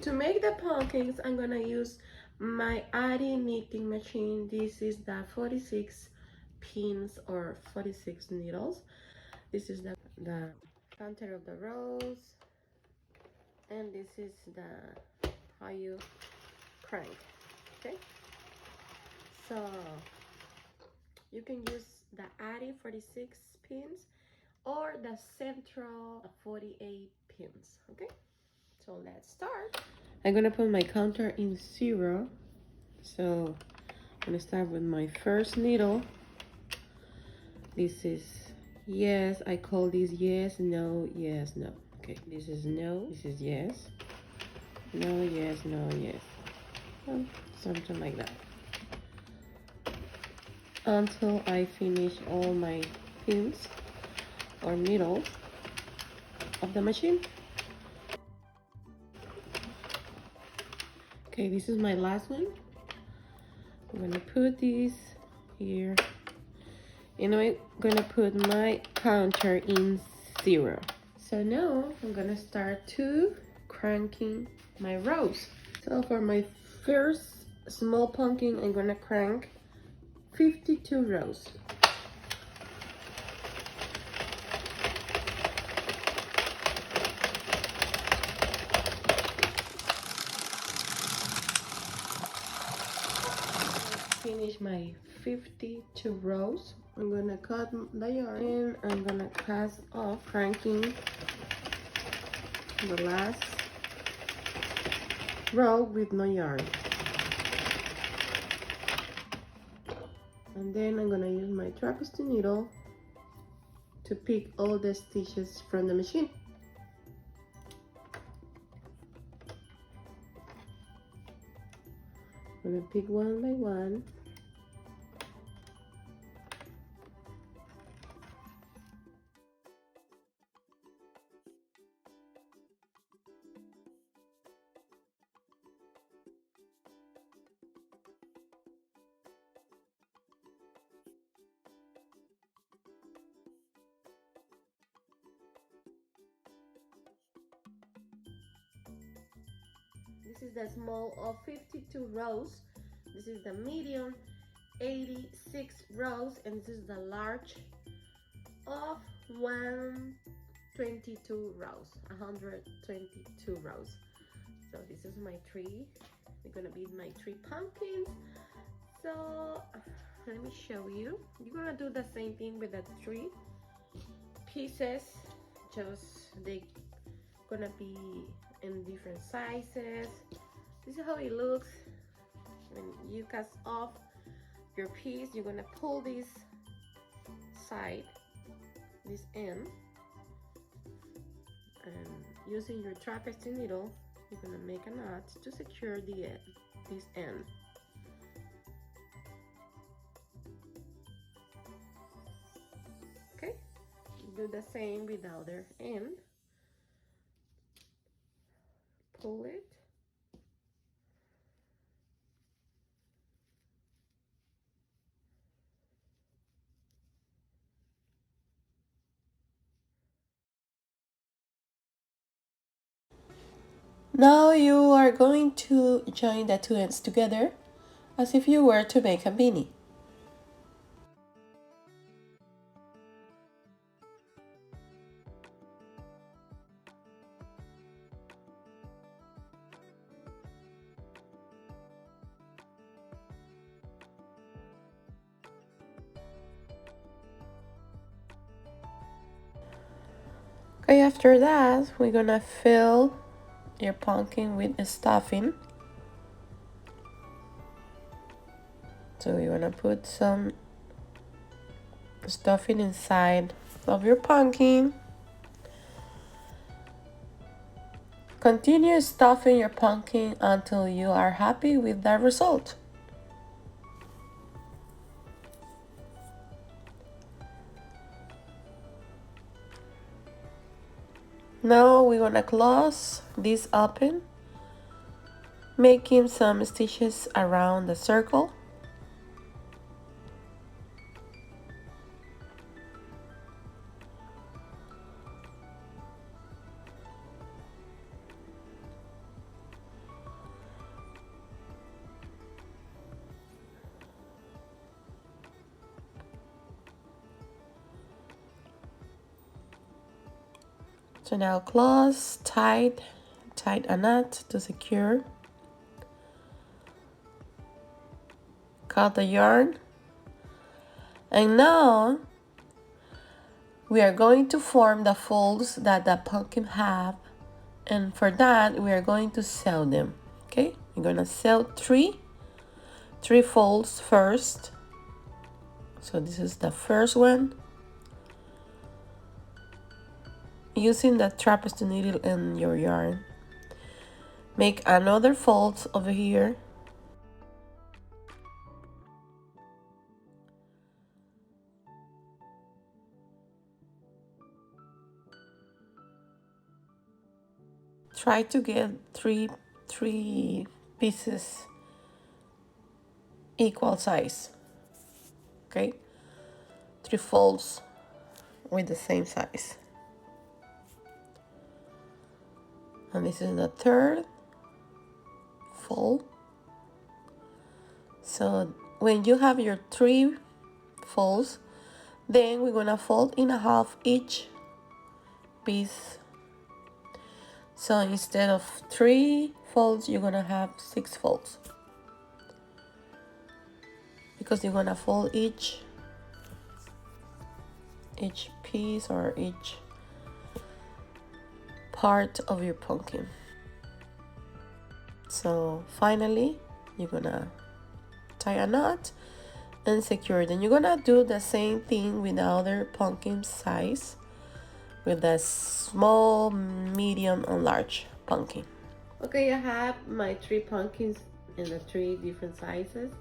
To make the pumpkins, I'm gonna use my Adi knitting machine. This is the 46 pins or 46 needles. This is the counter of the rows, and this is the how you crank. Okay, so you can use the Adi 46 pins or the central 48 pins. Okay, so let's start. I'm gonna put my counter in 0. So I'm gonna start with my first needle. This is yes, I call this yes, no, yes, no. Okay, this is no, this is yes, no, yes, no, yes. Something like that. Until I finish all my pins or needles of the machine. Okay, this is my last one. I'm gonna put this here, and I'm gonna put my counter in 0. So now I'm gonna start to cranking my rows. So for my first small pumpkin, I'm gonna crank 52 rows. Finish my 52 rows. I'm gonna cut the yarn and I'm gonna cast off cranking the last row with no yarn. And then I'm gonna use my trapezy needle to pick all the stitches from the machine. I'm gonna pick one by one. This is the small of 52 rows. This is the medium 86 rows, and this is the large of 122 rows, 122 rows. So this is my tree. They're gonna be my 3 pumpkins. So let me show you. You're gonna do the same thing with the 3 pieces, just they gonna be in different sizes. This is how it looks when you cast off your piece. You're gonna pull this side, this end, and using your trapezy needle, you're gonna make a knot to secure this end. Okay, do the same with the other end. Pull it. Now you are going to join the 2 ends together as if you were to make a beanie. Okay, after that, we're gonna fill your pumpkin with a stuffing. So you're gonna put some stuffing inside of your pumpkin. Continue stuffing your pumpkin until you are happy with the result. Now we're gonna close this open, making some stitches around the circle. So now close, tight a knot to secure. Cut the yarn. And now we are going to form the folds that the pumpkin have. And for that, we are going to sew them. Okay, we're gonna sew three folds first. So this is the first one. Using the tapestry needle and your yarn. Make another fold over here. Try to get three pieces equal size. Okay, 3 folds with the same size. And this is the third fold. So when you have your 3 folds, then we're gonna fold in a half each piece. So instead of 3 folds, you're gonna have 6 folds, because you're gonna fold each piece or each part of your pumpkin. So finally, you're gonna tie a knot and secure. Then you're gonna do the same thing with the other pumpkin size, with the small, medium, and large pumpkin. Okay, I have my 3 pumpkins in the 3 different sizes.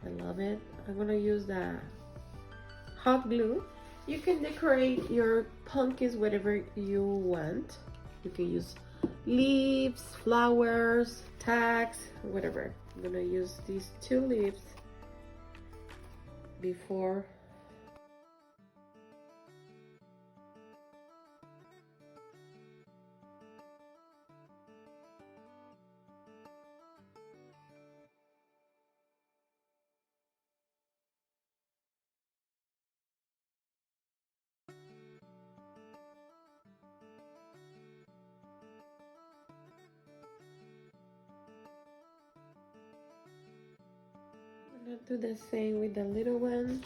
I love it. I'm gonna use the hot glue. You can decorate your pumpkins whatever you want. You can use leaves, flowers, tags, whatever. I'm gonna use these 2 leaves before. I'm gonna do the same with the little one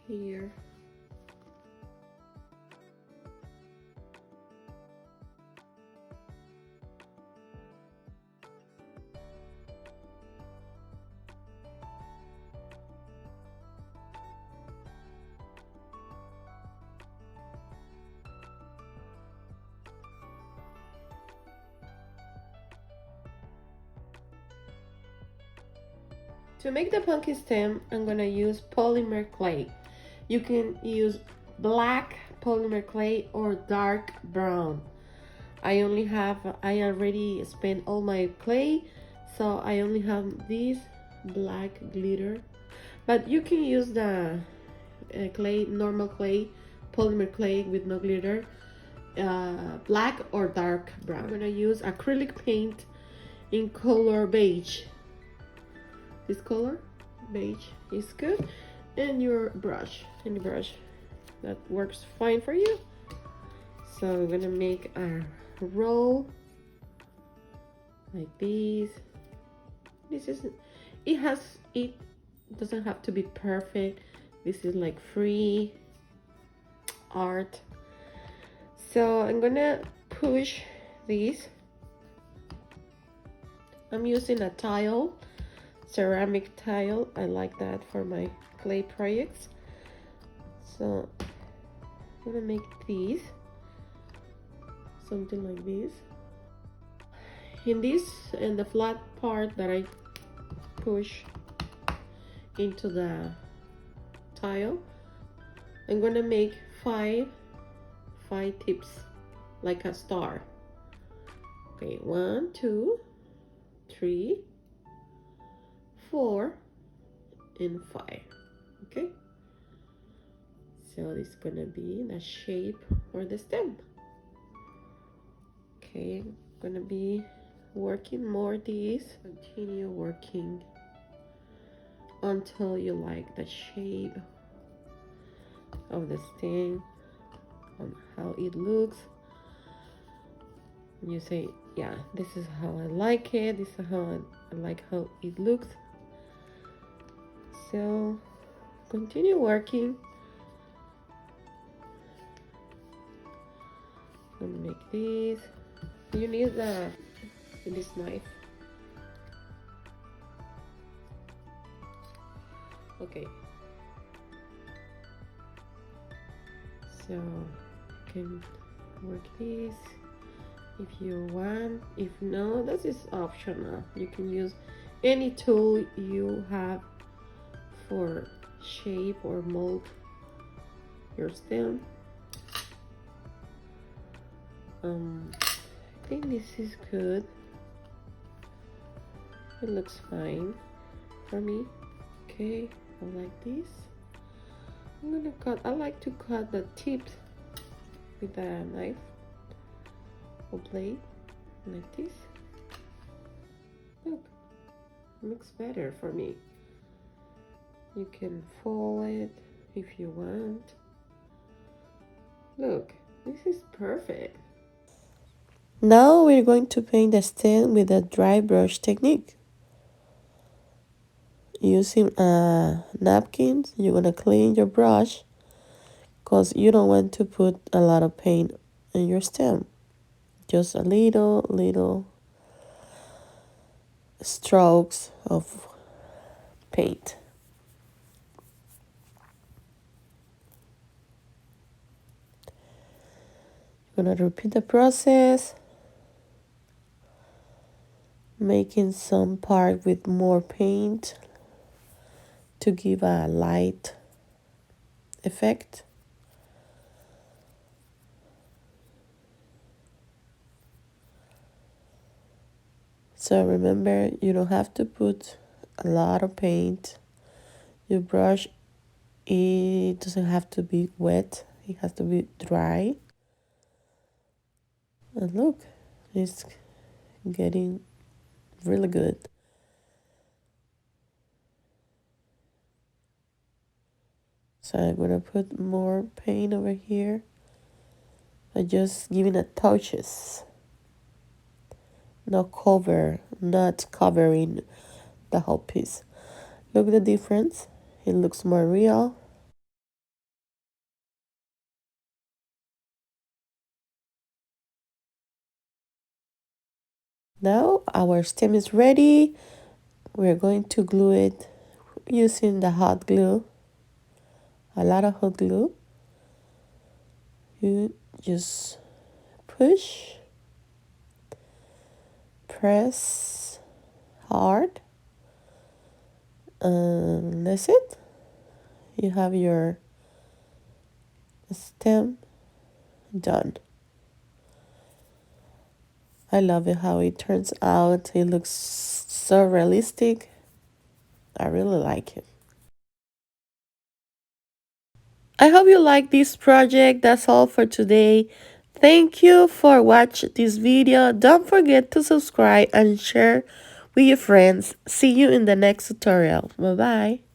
here. To make the pumpkin stem, I'm gonna use polymer clay. You can use black polymer clay or dark brown. I already spent all my clay, so I only have this black glitter. But you can use the clay, normal clay, polymer clay with no glitter, black or dark brown. I'm gonna use acrylic paint in color beige. This color, beige, is good. And your brush, any brush that works fine for you. So I'm gonna make a roll like this. It doesn't have to be perfect. This is like free art. So I'm gonna push this. I'm using a tile, ceramic tile. I like that for my clay projects. So I'm gonna make these, something like this. In the flat part that I push into the tile, I'm gonna make five tips, like a star. Okay, 1, 2, 3, 4, and 5. Okay, so this is gonna be the shape or the stem. Okay, I'm gonna be working more these. Continue working until you like the shape of the stem. on how it looks. You say, yeah, this is how I like it, this is how I like how it looks. So continue working and make this. You need this knife. Okay, so you can work this if you want. If no, this is optional. You can use any tool you have for shape or mold your stem. I think this is good. It looks fine for me. Okay, I like this. I'm gonna cut. I like to cut the tips with a knife or blade like this. Look, it looks better for me. You can fold it if you want. Look, this is perfect. Now we're going to paint the stem with a dry brush technique. Using a napkin, you're gonna clean your brush because you don't want to put a lot of paint in your stem. Just a little strokes of paint. You're gonna repeat the process, making some part with more paint to give a light effect. So remember, you don't have to put a lot of paint. Your brush, it doesn't have to be wet, it has to be dry. And look, it's getting really good. So I'm gonna put more paint over here. I'm just giving it touches. Not covering the whole piece. Look at the difference. It looks more real. Now our stem is ready. We're going to glue it using the hot glue. A lot of hot glue. You just push, press hard, and that's it. You have your stem done. I love it how it turns out. It looks so realistic. I really like it. I hope you like this project. That's all for today. Thank you for watching this video. Don't forget to subscribe and share with your friends. See you in the next tutorial. Bye bye.